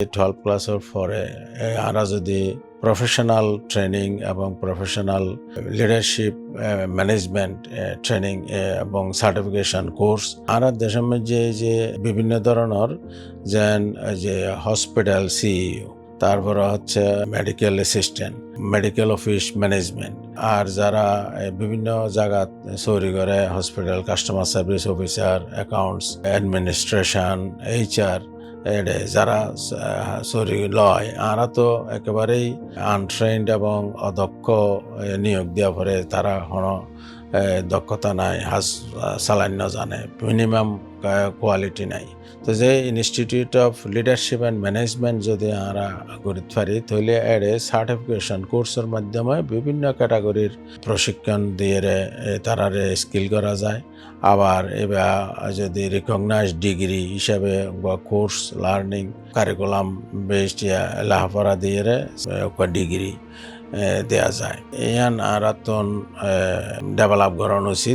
12 ক্লাসের পরে আরা যদি প্রফেশনাল ট্রেনিং এবং প্রফেশনাল লিডারশিপ ম্যানেজমেন্ট ট্রেনিং এবং সার্টিফিকেশন কোর্স আরা দেশের মধ্যে যে বিভিন্ন ধরনের যেন যে হসপিটাল সিইও, তারপরে হচ্ছে medical assistant, medical office management, আর যারা বিভিন্ন জায়গা চৌরি করে hospital customer service officer, accounts administration, HR, যারা চৌরি লয় আরা তো একেবারেই আনট্রেন্ড এবং অদক্ষ নিয়োগ দেওয়া পরে তারা কোনো দক্ষতা নাই, হাজ চালান্য জানে, মিনিমাম কোয়ালিটি নাই। তো যে institute of leadership and management যদি আমরা করতে পারি তাহলে এর সার্টিফিকেশন কোর্সের মাধ্যমে বিভিন্ন ক্যাটাগরির প্রশিক্ষণ দিয়ে তারারে স্কিল করা যায়। আবার এবার যদি রিকগনাইজড ডিগ্রি হিসাবে বা কোর্স লার্নিং কারিকুলাম বেসড লেখাপড়া দিয়ে ডিগ্রি দেয়া যায়। ইয়ান আরাতন ডেভেলপ করানো উচিত।